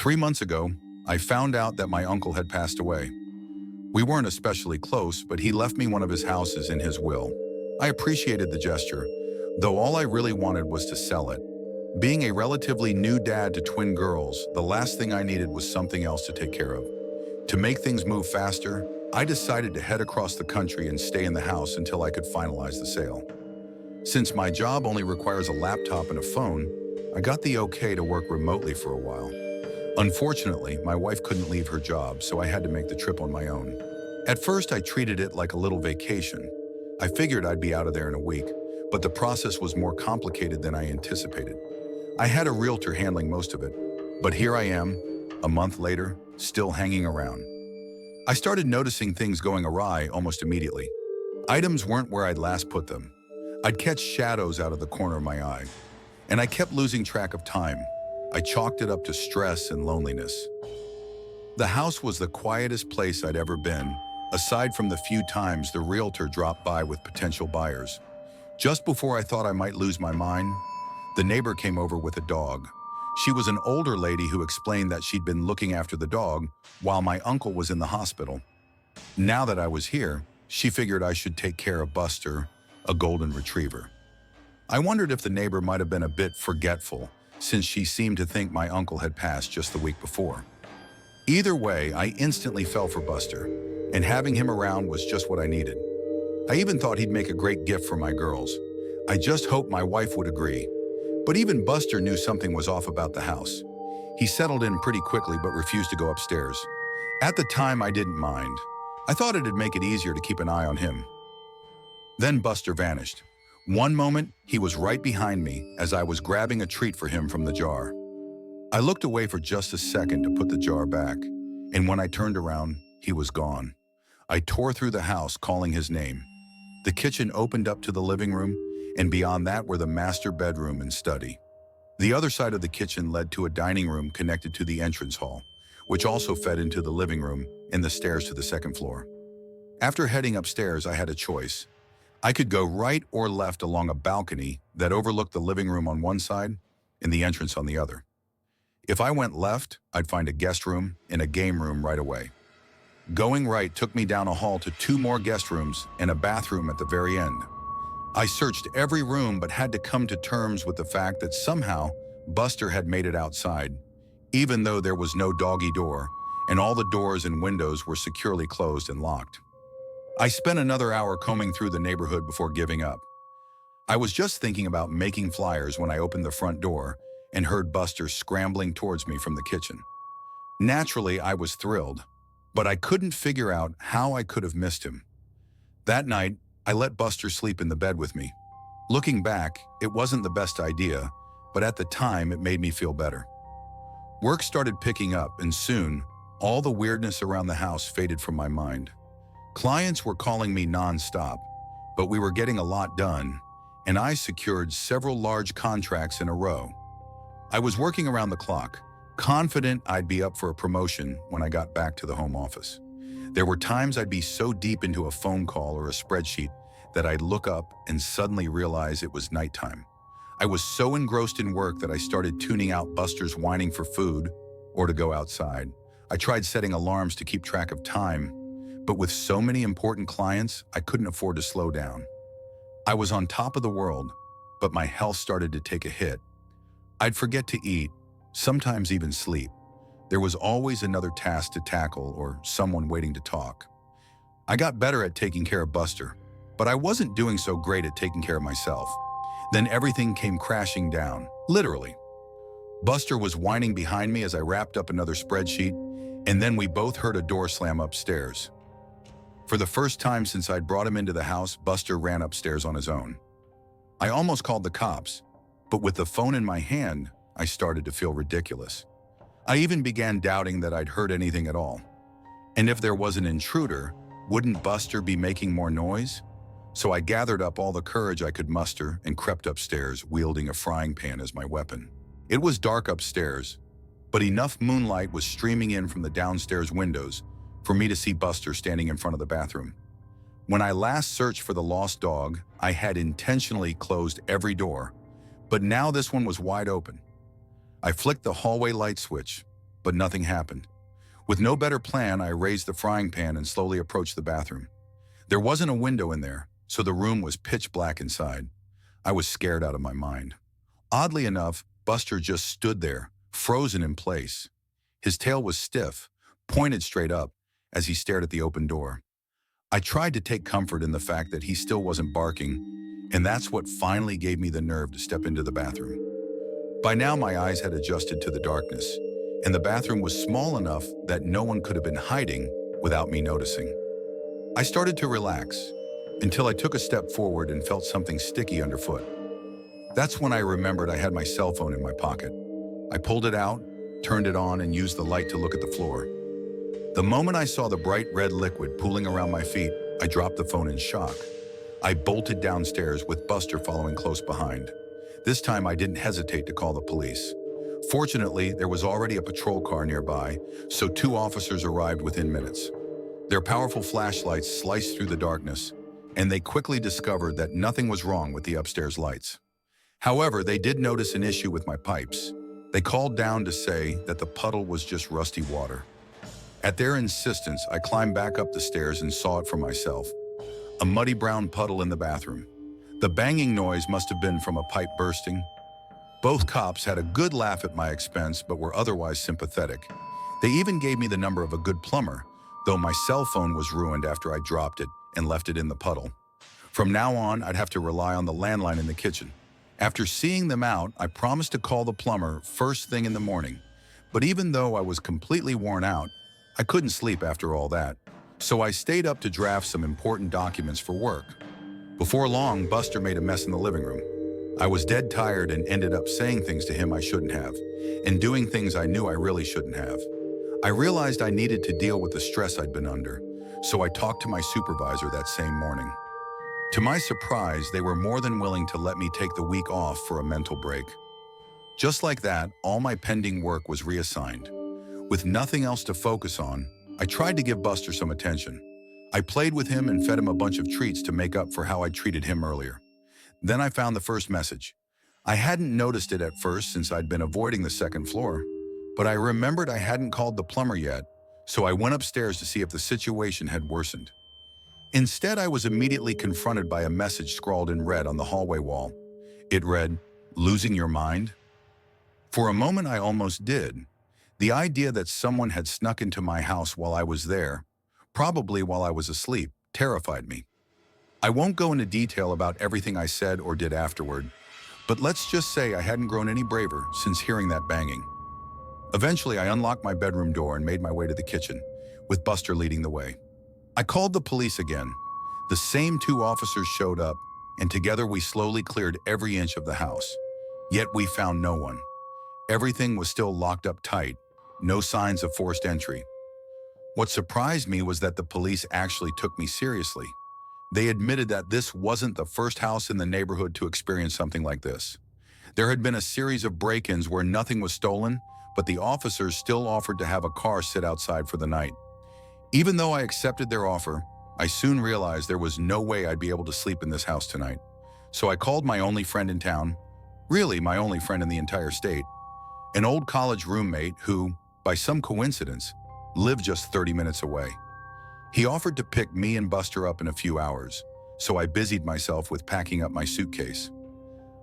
3 months ago, I found out that my uncle had passed away. We weren't especially close, but he left me one of his houses in his will. I appreciated the gesture, though all I really wanted was to sell it. Being a relatively new dad to twin girls, the last thing I needed was something else to take care of. To make things move faster, I decided to head across the country and stay in the house until I could finalize the sale. Since my job only requires a laptop and a phone, I got the okay to work remotely for a while. Unfortunately, my wife couldn't leave her job, so I had to make the trip on my own. At first, I treated it like a little vacation. I figured I'd be out of there in a week, but the process was more complicated than I anticipated. I had a realtor handling most of it, but here I am, a month later, still hanging around. I started noticing things going awry almost immediately. Items weren't where I'd last put them. I'd catch shadows out of the corner of my eye, and I kept losing track of time. I chalked it up to stress and loneliness. The house was the quietest place I'd ever been, aside from the few times the realtor dropped by with potential buyers. Just before I thought I might lose my mind, the neighbor came over with a dog. She was an older lady who explained that she'd been looking after the dog while my uncle was in the hospital. Now that I was here, she figured I should take care of Buster, a golden retriever. I wondered if the neighbor might have been a bit forgetful, since she seemed to think my uncle had passed just the week before. Either way, I instantly fell for Buster, and having him around was just what I needed. I even thought he'd make a great gift for my girls. I just hoped my wife would agree. But even Buster knew something was off about the house. He settled in pretty quickly but refused to go upstairs. At the time, I didn't mind. I thought it'd make it easier to keep an eye on him. Then Buster vanished. One moment, he was right behind me as I was grabbing a treat for him from the jar. I looked away for just a second to put the jar back, and when I turned around, he was gone. I tore through the house, calling his name. The kitchen opened up to the living room, and beyond that were the master bedroom and study. The other side of the kitchen led to a dining room connected to the entrance hall, which also fed into the living room and the stairs to the second floor. After heading upstairs, I had a choice. I could go right or left along a balcony that overlooked the living room on one side and the entrance on the other. If I went left, I'd find a guest room and a game room right away. Going right took me down a hall to 2 more guest rooms and a bathroom at the very end. I searched every room but had to come to terms with the fact that somehow Buster had made it outside, even though there was no doggy door and all the doors and windows were securely closed and locked. I spent another hour combing through the neighborhood before giving up. I was just thinking about making flyers when I opened the front door and heard Buster scrambling towards me from the kitchen. Naturally, I was thrilled, but I couldn't figure out how I could have missed him. That night, I let Buster sleep in the bed with me. Looking back, it wasn't the best idea, but at the time it made me feel better. Work started picking up, and soon, all the weirdness around the house faded from my mind. Clients were calling me non-stop, but we were getting a lot done, and I secured several large contracts in a row. I was working around the clock, confident I'd be up for a promotion when I got back to the home office. There were times I'd be so deep into a phone call or a spreadsheet that I'd look up and suddenly realize it was nighttime. I was so engrossed in work that I started tuning out Buster's whining for food or to go outside. I tried setting alarms to keep track of time, but with so many important clients, I couldn't afford to slow down. I was on top of the world, but my health started to take a hit. I'd forget to eat, sometimes even sleep. There was always another task to tackle or someone waiting to talk. I got better at taking care of Buster, but I wasn't doing so great at taking care of myself. Then everything came crashing down, literally. Buster was whining behind me as I wrapped up another spreadsheet, and then we both heard a door slam upstairs. For the first time since I'd brought him into the house, Buster ran upstairs on his own. I almost called the cops, but with the phone in my hand, I started to feel ridiculous. I even began doubting that I'd heard anything at all. And if there was an intruder, wouldn't Buster be making more noise? So I gathered up all the courage I could muster and crept upstairs, wielding a frying pan as my weapon. It was dark upstairs, but enough moonlight was streaming in from the downstairs windows for me to see Buster standing in front of the bathroom. When I last searched for the lost dog, I had intentionally closed every door, but now this one was wide open. I flicked the hallway light switch, but nothing happened. With no better plan, I raised the frying pan and slowly approached the bathroom. There wasn't a window in there, so the room was pitch black inside. I was scared out of my mind. Oddly enough, Buster just stood there, frozen in place. His tail was stiff, pointed straight up, as he stared at the open door. I tried to take comfort in the fact that he still wasn't barking, and that's what finally gave me the nerve to step into the bathroom. By now, my eyes had adjusted to the darkness, and the bathroom was small enough that no one could have been hiding without me noticing. I started to relax, until I took a step forward and felt something sticky underfoot. That's when I remembered I had my cell phone in my pocket. I pulled it out, turned it on, and used the light to look at the floor. The moment I saw the bright red liquid pooling around my feet, I dropped the phone in shock. I bolted downstairs with Buster following close behind. This time I didn't hesitate to call the police. Fortunately, there was already a patrol car nearby, so 2 officers arrived within minutes. Their powerful flashlights sliced through the darkness, and they quickly discovered that nothing was wrong with the upstairs lights. However, they did notice an issue with my pipes. They called down to say that the puddle was just rusty water. At their insistence, I climbed back up the stairs and saw it for myself. A muddy brown puddle in the bathroom. The banging noise must have been from a pipe bursting. Both cops had a good laugh at my expense, but were otherwise sympathetic. They even gave me the number of a good plumber, though my cell phone was ruined after I dropped it and left it in the puddle. From now on, I'd have to rely on the landline in the kitchen. After seeing them out, I promised to call the plumber first thing in the morning. But even though I was completely worn out, I couldn't sleep after all that. So I stayed up to draft some important documents for work. Before long, Buster made a mess in the living room. I was dead tired and ended up saying things to him I shouldn't have, and doing things I knew I really shouldn't have. I realized I needed to deal with the stress I'd been under, so I talked to my supervisor that same morning. To my surprise, they were more than willing to let me take the week off for a mental break. Just like that, all my pending work was reassigned. With nothing else to focus on, I tried to give Buster some attention. I played with him and fed him a bunch of treats to make up for how I treated him earlier. Then I found the first message. I hadn't noticed it at first since I'd been avoiding the second floor, but I remembered I hadn't called the plumber yet, so I went upstairs to see if the situation had worsened. Instead, I was immediately confronted by a message scrawled in red on the hallway wall. It read, "Losing your mind?" For a moment, I almost did. The idea that someone had snuck into my house while I was there, probably while I was asleep, terrified me. I won't go into detail about everything I said or did afterward, but let's just say I hadn't grown any braver since hearing that banging. Eventually, I unlocked my bedroom door and made my way to the kitchen, with Buster leading the way. I called the police again. The same 2 officers showed up, and together we slowly cleared every inch of the house. Yet we found no one. Everything was still locked up tight, no signs of forced entry. What surprised me was that the police actually took me seriously. They admitted that this wasn't the first house in the neighborhood to experience something like this. There had been a series of break-ins where nothing was stolen, but the officers still offered to have a car sit outside for the night. Even though I accepted their offer, I soon realized there was no way I'd be able to sleep in this house tonight. So I called my only friend in town, really my only friend in the entire state, an old college roommate who, by some coincidence, lived just 30 minutes away. He offered to pick me and Buster up in a few hours, so I busied myself with packing up my suitcase.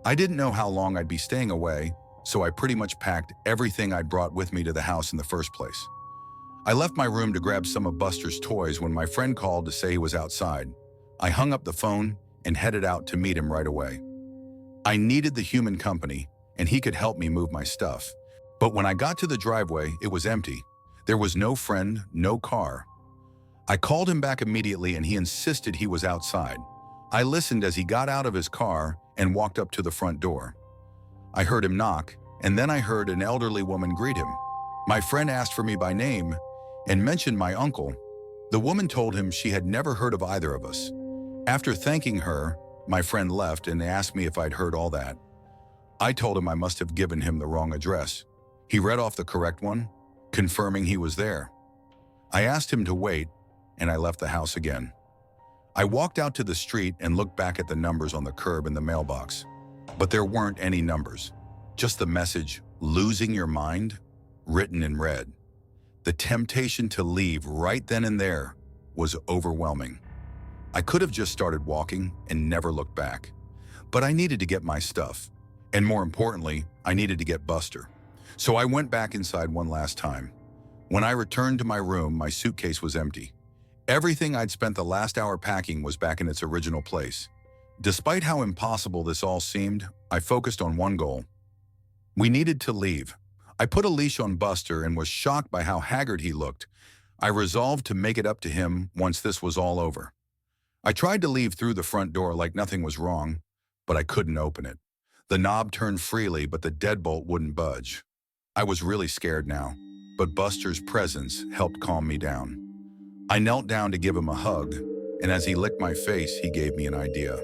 I didn't know how long I'd be staying away, so I pretty much packed everything I'd brought with me to the house in the first place. I left my room to grab some of Buster's toys when my friend called to say he was outside. I hung up the phone and headed out to meet him right away. I needed the human company, and he could help me move my stuff. But when I got to the driveway, it was empty. There was no friend, no car. I called him back immediately and he insisted he was outside. I listened as he got out of his car and walked up to the front door. I heard him knock, and then I heard an elderly woman greet him. My friend asked for me by name and mentioned my uncle. The woman told him she had never heard of either of us. After thanking her, my friend left and asked me if I'd heard all that. I told him I must have given him the wrong address. He read off the correct one, confirming he was there. I asked him to wait, and I left the house again. I walked out to the street and looked back at the numbers on the curb in the mailbox. But there weren't any numbers, just the message, "Losing your mind?" written in red. The temptation to leave right then and there was overwhelming. I could have just started walking and never looked back. But I needed to get my stuff. And more importantly, I needed to get Buster. So I went back inside one last time. When I returned to my room, my suitcase was empty. Everything I'd spent the last hour packing was back in its original place. Despite how impossible this all seemed, I focused on one goal. We needed to leave. I put a leash on Buster and was shocked by how haggard he looked. I resolved to make it up to him once this was all over. I tried to leave through the front door like nothing was wrong, but I couldn't open it. The knob turned freely, but the deadbolt wouldn't budge. I was really scared now, but Buster's presence helped calm me down. I knelt down to give him a hug, and as he licked my face, he gave me an idea.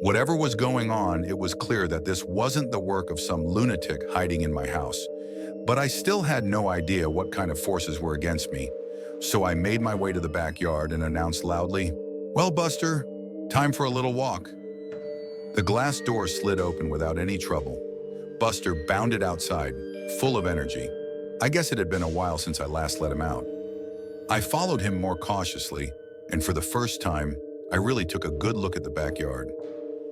Whatever was going on, it was clear that this wasn't the work of some lunatic hiding in my house. But I still had no idea what kind of forces were against me, so I made my way to the backyard and announced loudly, "Well, Buster, time for a little walk." The glass door slid open without any trouble. Buster bounded outside, full of energy. I guess it had been a while since I last let him out. I followed him more cautiously, and for the first time, I really took a good look at the backyard.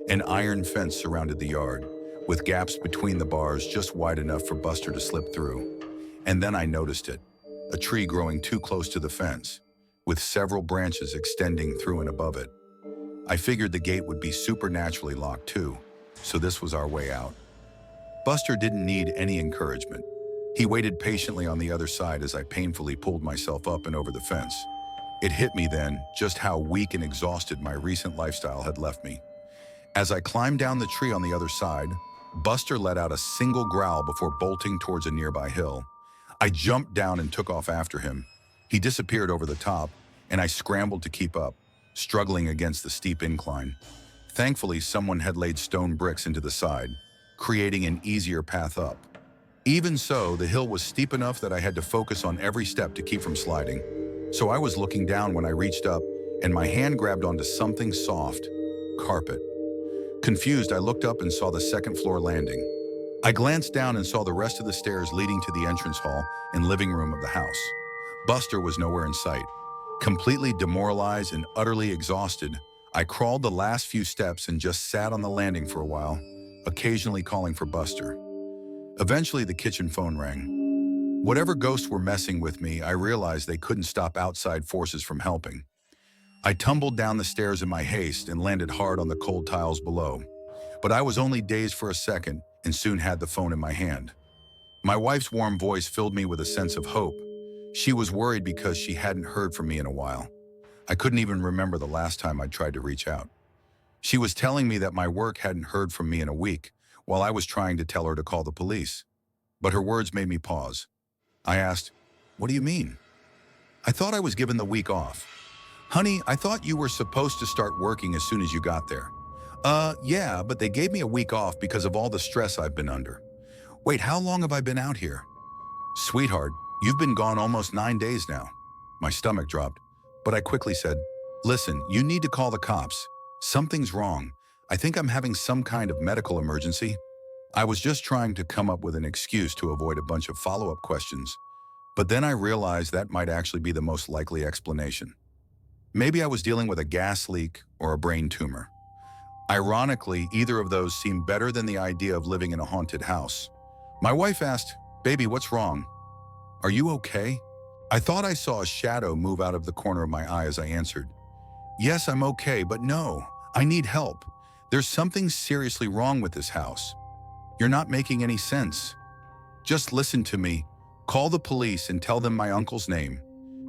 An iron fence surrounded the yard, with gaps between the bars just wide enough for Buster to slip through. And then I noticed it, a tree growing too close to the fence, with several branches extending through and above it. I figured the gate would be supernaturally locked too, so this was our way out. Buster didn't need any encouragement. He waited patiently on the other side as I painfully pulled myself up and over the fence. It hit me then just how weak and exhausted my recent lifestyle had left me. As I climbed down the tree on the other side, Buster let out a single growl before bolting towards a nearby hill. I jumped down and took off after him. He disappeared over the top, and I scrambled to keep up, struggling against the steep incline. Thankfully, someone had laid stone bricks into the side, creating an easier path up. Even so, the hill was steep enough that I had to focus on every step to keep from sliding. So I was looking down when I reached up, and my hand grabbed onto something soft, carpet. Confused, I looked up and saw the second-floor landing. I glanced down and saw the rest of the stairs leading to the entrance hall and living room of the house. Buster was nowhere in sight. Completely demoralized and utterly exhausted, I crawled the last few steps and just sat on the landing for a while, occasionally calling for Buster. Eventually, the kitchen phone rang. Whatever ghosts were messing with me, I realized they couldn't stop outside forces from helping. I tumbled down the stairs in my haste and landed hard on the cold tiles below. But I was only dazed for a second and soon had the phone in my hand. My wife's warm voice filled me with a sense of hope. She was worried because she hadn't heard from me in a while. I couldn't even remember the last time I'd tried to reach out. She was telling me that my work hadn't heard from me in a week, while I was trying to tell her to call the police. But her words made me pause. I asked, "What do you mean?" "I thought I was given the week off." "Honey, I thought you were supposed to start working as soon as you got there." Yeah, but they gave me a week off because of all the stress I've been under." "Wait, how long have I been out here?" "Sweetheart, you've been gone almost 9 days now." My stomach dropped, but I quickly said, "Listen, you need to call the cops. Something's wrong. I think I'm having some kind of medical emergency." I was just trying to come up with an excuse to avoid a bunch of follow-up questions, but then I realized that might actually be the most likely explanation. Maybe I was dealing with a gas leak or a brain tumor. Ironically, either of those seemed better than the idea of living in a haunted house. My wife asked, "Baby, what's wrong? Are you okay?" I thought I saw a shadow move out of the corner of my eye as I answered, "Yes, I'm okay, but no, I need help. There's something seriously wrong with this house. You're not making any sense. Just listen to me. Call the police and tell them my uncle's name.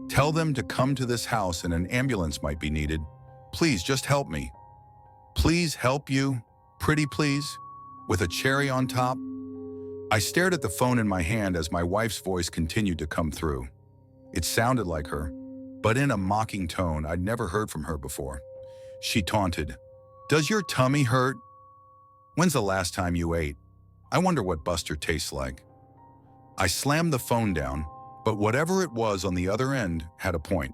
Tell them to come to this house and an ambulance might be needed. Please, just help me. Please help you. Pretty please. With a cherry on top." I stared at the phone in my hand as my wife's voice continued to come through. It sounded like her, but in a mocking tone I'd never heard from her before. She taunted, "Does your tummy hurt? When's the last time you ate? I wonder what Buster tastes like." I slammed the phone down, but whatever it was on the other end had a point.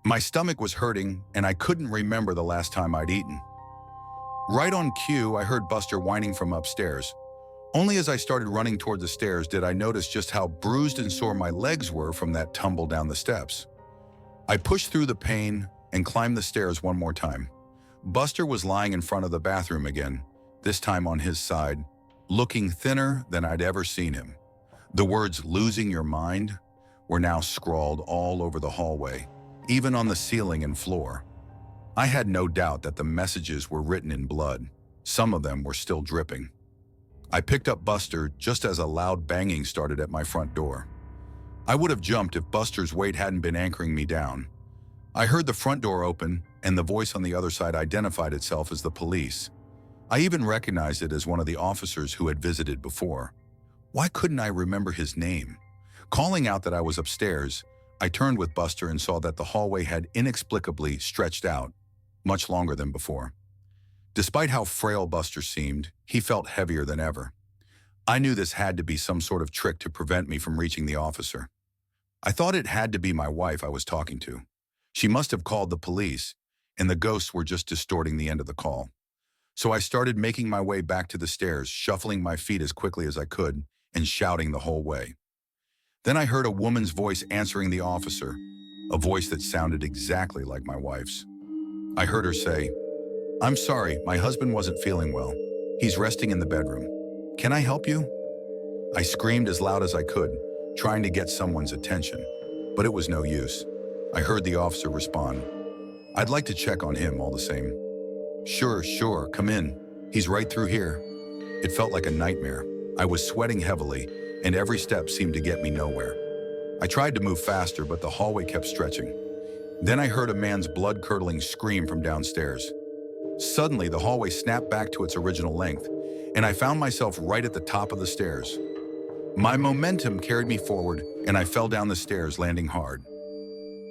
My stomach was hurting, and I couldn't remember the last time I'd eaten. Right on cue, I heard Buster whining from upstairs. Only as I started running toward the stairs did I notice just how bruised and sore my legs were from that tumble down the steps. I pushed through the pain and climbed the stairs one more time. Buster was lying in front of the bathroom again, this time on his side, looking thinner than I'd ever seen him. The words "losing your mind" were now scrawled all over the hallway, even on the ceiling and floor. I had no doubt that the messages were written in blood. Some of them were still dripping. I picked up Buster just as a loud banging started at my front door. I would have jumped if Buster's weight hadn't been anchoring me down. I heard the front door open, and the voice on the other side identified itself as the police. I even recognized it as one of the officers who had visited before. Why couldn't I remember his name? Calling out that I was upstairs, I turned with Buster and saw that the hallway had inexplicably stretched out, much longer than before. Despite how frail Buster seemed, he felt heavier than ever. I knew this had to be some sort of trick to prevent me from reaching the officer. I thought it had to be my wife I was talking to. She must have called the police, and the ghosts were just distorting the end of the call. So I started making my way back to the stairs, shuffling my feet as quickly as I could and shouting the whole way. Then I heard a woman's voice answering the officer, a voice that sounded exactly like my wife's. I heard her say, "I'm sorry, my husband wasn't feeling well. He's resting in the bedroom. Can I help you?" I screamed as loud as I could, trying to get someone's attention, but it was no use. I heard the officer respond, "I'd like to check on him all the same." Sure, come in. He's right through here." It felt like a nightmare. I was sweating heavily, and every step seemed to get me nowhere. I tried to move faster, but the hallway kept stretching. Then I heard a man's blood-curdling scream from downstairs. Suddenly, the hallway snapped back to its original length, and I found myself right at the top of the stairs. My momentum carried me forward, and I fell down the stairs, landing hard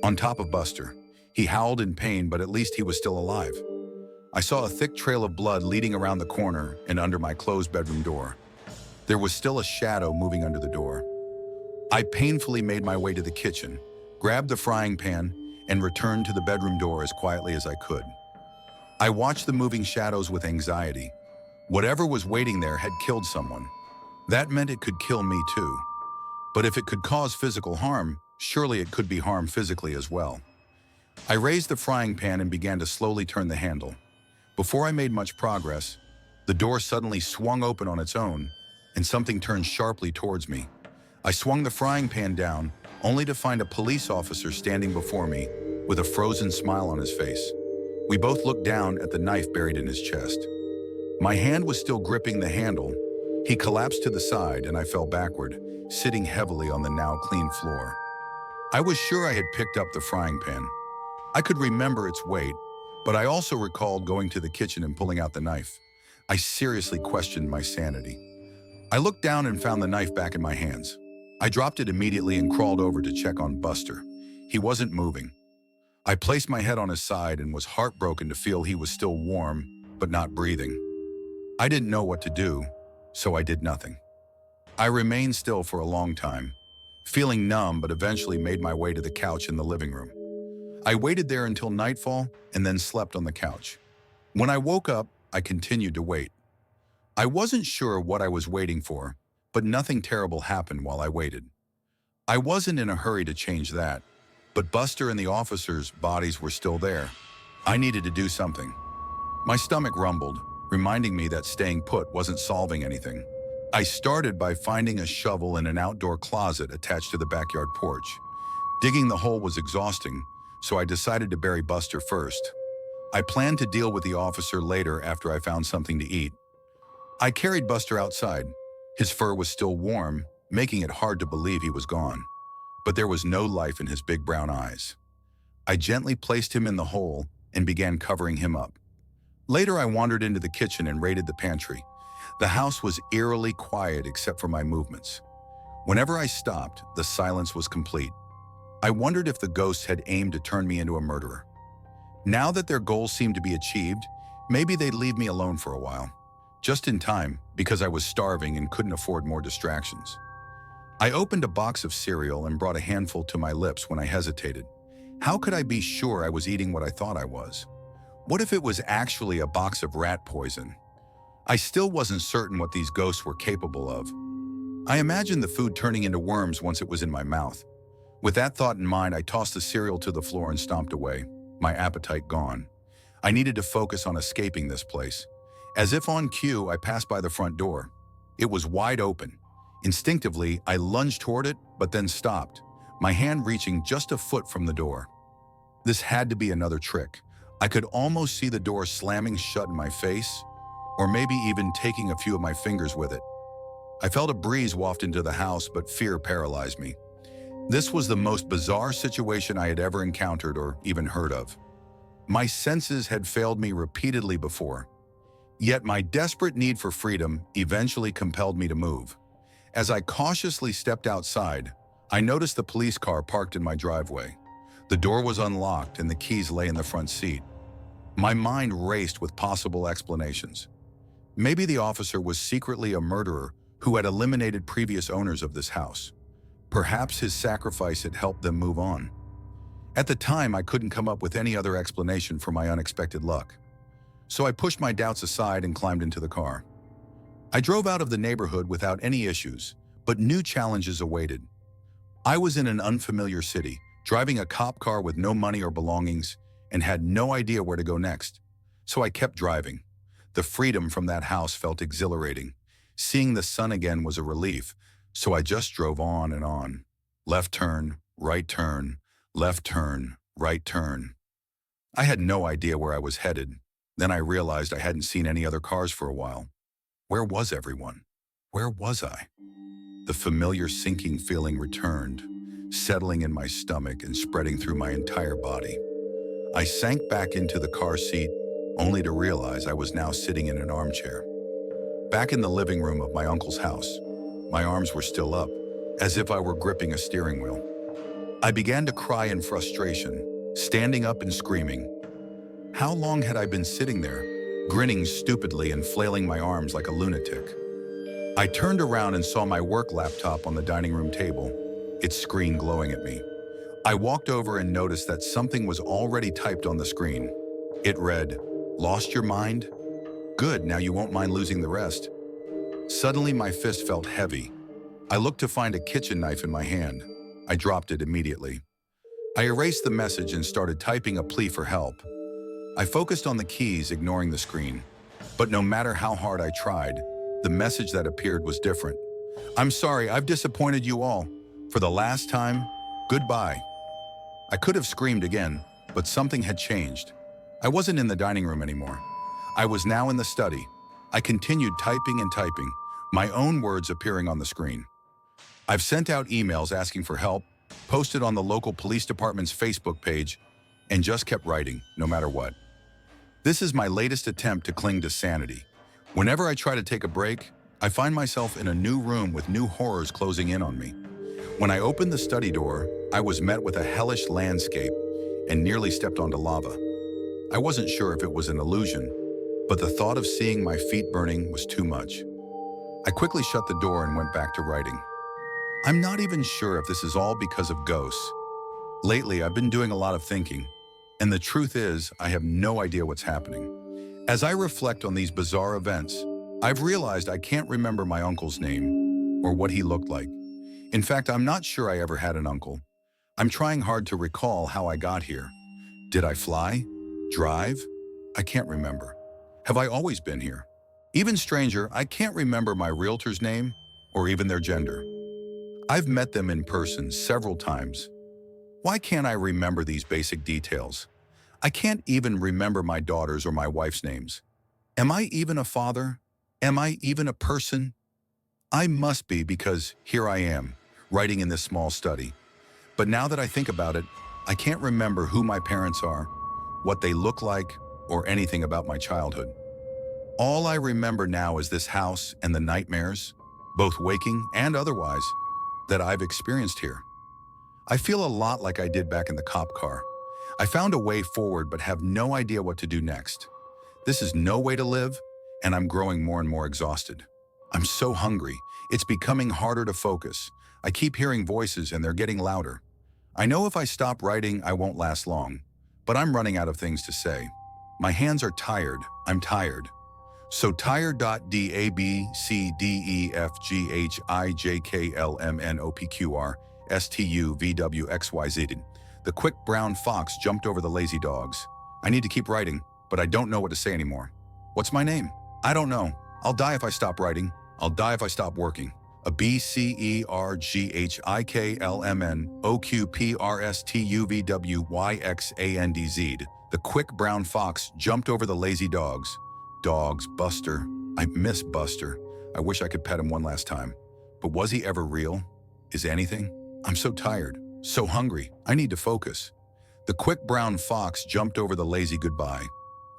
on top of Buster. He howled in pain, but at least he was still alive. I saw a thick trail of blood leading around the corner and under my closed bedroom door. There was still a shadow moving under the door. I painfully made my way to the kitchen, grabbed the frying pan, and returned to the bedroom door as quietly as I could. I watched the moving shadows with anxiety. Whatever was waiting there had killed someone. That meant it could kill me too. But if it could cause physical harm, surely it could be harmed physically as well. I raised the frying pan and began to slowly turn the handle. Before I made much progress, the door suddenly swung open on its own, and something turned sharply towards me. I swung the frying pan down, only to find a police officer standing before me with a frozen smile on his face. We both looked down at the knife buried in his chest. My hand was still gripping the handle. He collapsed to the side, and I fell backward, sitting heavily on the now clean floor. I was sure I had picked up the frying pan. I could remember its weight, but I also recalled going to the kitchen and pulling out the knife. I seriously questioned my sanity. I looked down and found the knife back in my hands. I dropped it immediately and crawled over to check on Buster. He wasn't moving. I placed my head on his side and was heartbroken to feel he was still warm, but not breathing. I didn't know what to do, so I did nothing. I remained still for a long time, feeling numb, but eventually made my way to the couch in the living room. I waited there until nightfall and then slept on the couch. When I woke up, I continued to wait. I wasn't sure what I was waiting for, but nothing terrible happened while I waited. I wasn't in a hurry to change that, but Buster and the officers' bodies were still there. I needed to do something. My stomach rumbled, reminding me that staying put wasn't solving anything. I started by finding a shovel in an outdoor closet attached to the backyard porch. Digging the hole was exhausting, so I decided to bury Buster first. I planned to deal with the officer later after I found something to eat. I carried Buster outside. His fur was still warm, making it hard to believe he was gone. But there was no life in his big brown eyes. I gently placed him in the hole and began covering him up. Later, I wandered into the kitchen and raided the pantry. The house was eerily quiet except for my movements. Whenever I stopped, the silence was complete. I wondered if the ghosts had aimed to turn me into a murderer. Now that their goals seemed to be achieved, maybe they'd leave me alone for a while. Just in time, because I was starving and couldn't afford more distractions. I opened a box of cereal and brought a handful to my lips when I hesitated. How could I be sure I was eating what I thought I was? What if it was actually a box of rat poison? I still wasn't certain what these ghosts were capable of. I imagined the food turning into worms once it was in my mouth. With that thought in mind, I tossed the cereal to the floor and stomped away, my appetite gone. I needed to focus on escaping this place. As if on cue, I passed by the front door. It was wide open. Instinctively, I lunged toward it, but then stopped, my hand reaching just a foot from the door. This had to be another trick. I could almost see the door slamming shut in my face, or maybe even taking a few of my fingers with it. I felt a breeze waft into the house, but fear paralyzed me. This was the most bizarre situation I had ever encountered or even heard of. My senses had failed me repeatedly before. Yet my desperate need for freedom eventually compelled me to move. As I cautiously stepped outside, I noticed the police car parked in my driveway. The door was unlocked and the keys lay in the front seat. My mind raced with possible explanations. Maybe the officer was secretly a murderer who had eliminated previous owners of this house. Perhaps his sacrifice had helped them move on. At the time, I couldn't come up with any other explanation for my unexpected luck. So I pushed my doubts aside and climbed into the car. I drove out of the neighborhood without any issues, but new challenges awaited. I was in an unfamiliar city, driving a cop car with no money or belongings, and had no idea where to go next. So I kept driving. The freedom from that house felt exhilarating. Seeing the sun again was a relief, so I just drove on and on. Left turn, right turn, left turn, right turn. I had no idea where I was headed. Then I realized I hadn't seen any other cars for a while. Where was everyone? Where was I? The familiar sinking feeling returned, settling in my stomach and spreading through my entire body. I sank back into the car seat, only to realize I was now sitting in an armchair. Back in the living room of my uncle's house, my arms were still up, as if I were gripping a steering wheel. I began to cry in frustration, standing up and screaming. How long had I been sitting there, grinning stupidly and flailing my arms like a lunatic? I turned around and saw my work laptop on the dining room table, its screen glowing at me. I walked over and noticed that something was already typed on the screen. It read, "Lost your mind? Good, now you won't mind losing the rest." Suddenly my fist felt heavy. I looked to find a kitchen knife in my hand. I dropped it immediately. I erased the message and started typing a plea for help. I focused on the keys, ignoring the screen. But no matter how hard I tried, the message that appeared was different. "I'm sorry, I've disappointed you all. For the last time, goodbye." I could have screamed again, but something had changed. I wasn't in the dining room anymore. I was now in the study. I continued typing and typing, my own words appearing on the screen. I've sent out emails asking for help, posted on the local police department's Facebook page, and just kept writing, no matter what. This is my latest attempt to cling to sanity. Whenever I try to take a break, I find myself in a new room with new horrors closing in on me. When I opened the study door, I was met with a hellish landscape and nearly stepped onto lava. I wasn't sure if it was an illusion, but the thought of seeing my feet burning was too much. I quickly shut the door and went back to writing. I'm not even sure if this is all because of ghosts. Lately, I've been doing a lot of thinking, and the truth is, I have no idea what's happening. As I reflect on these bizarre events, I've realized I can't remember my uncle's name or what he looked like. In fact, I'm not sure I ever had an uncle. I'm trying hard to recall how I got here. Did I fly? Drive? I can't remember. Have I always been here? Even stranger, I can't remember my realtor's name or even their gender. I've met them in person several times. Why can't I remember these basic details? I can't even remember my daughter's or my wife's names. Am I even a father? Am I even a person? I must be, because here I am, writing in this small study. But now that I think about it, I can't remember who my parents are, what they look like, or anything about my childhood. All I remember now is this house and the nightmares, both waking and otherwise, that I've experienced here. I feel a lot like I did back in the cop car. I found a way forward but have no idea what to do next. This is no way to live, and I'm growing more and more exhausted. I'm so hungry. It's becoming harder to focus. I keep hearing voices and they're getting louder. I know if I stop writing, I won't last long, but I'm running out of things to say. My hands are tired. I'm tired. So tired.dabcdejijklmnopqrstuvxyz. The quick brown fox jumped over the lazy dogs. I need to keep writing, but I don't know what to say anymore. What's my name? I don't know. I'll die if I stop writing. I'll die if I stop working. A BCERGHIKLMNOQPRSTUVWYXANDZ. The quick brown fox jumped over the lazy dogs. Dogs, Buster. I miss Buster. I wish I could pet him one last time. But was he ever real? Is anything? I'm so tired, so hungry. I need to focus. The quick brown fox jumped over the lazy goodbye.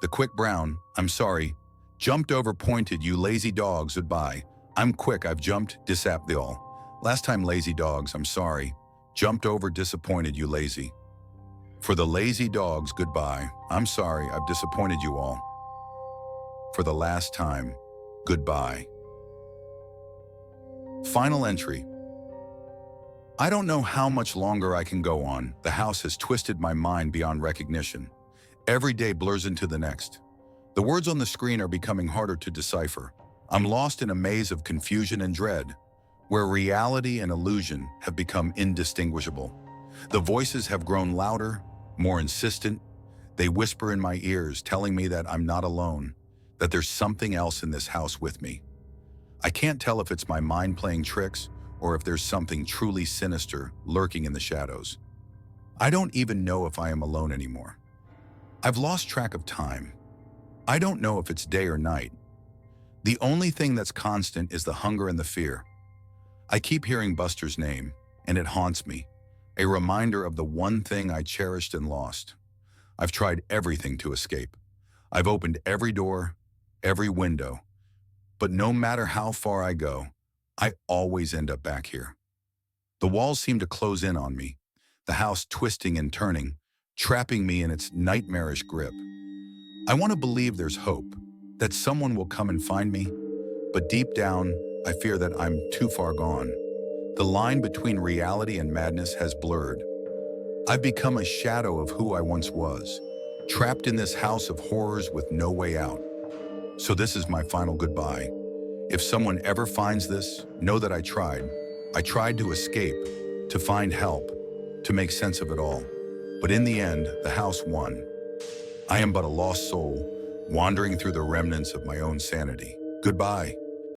The quick brown, I'm sorry, jumped over pointed you lazy dogs goodbye. I'm quick, I've jumped, disap the all. Last time lazy dogs, I'm sorry. Jumped over disappointed you lazy. For the lazy dogs, goodbye. I'm sorry, I've disappointed you all. For the last time, goodbye. Final entry. I don't know how much longer I can go on. The house has twisted my mind beyond recognition. Every day blurs into the next. The words on the screen are becoming harder to decipher. I'm lost in a maze of confusion and dread, where reality and illusion have become indistinguishable. The voices have grown louder, more insistent. They whisper in my ears, telling me that I'm not alone, that there's something else in this house with me. I can't tell if it's my mind playing tricks or if there's something truly sinister lurking in the shadows. I don't even know if I am alone anymore. I've lost track of time. I don't know if it's day or night. The only thing that's constant is the hunger and the fear. I keep hearing Buster's name, and it haunts me, a reminder of the one thing I cherished and lost. I've tried everything to escape. I've opened every door, every window, but no matter how far I go, I always end up back here. The walls seem to close in on me, the house twisting and turning, trapping me in its nightmarish grip. I want to believe there's hope, that someone will come and find me, but deep down, I fear that I'm too far gone. The line between reality and madness has blurred. I've become a shadow of who I once was, trapped in this house of horrors with no way out. So this is my final goodbye. If someone ever finds this, know that I tried. I tried to escape, to find help, to make sense of it all. But in the end, the house won. I am but a lost soul, wandering through the remnants of my own sanity. Goodbye.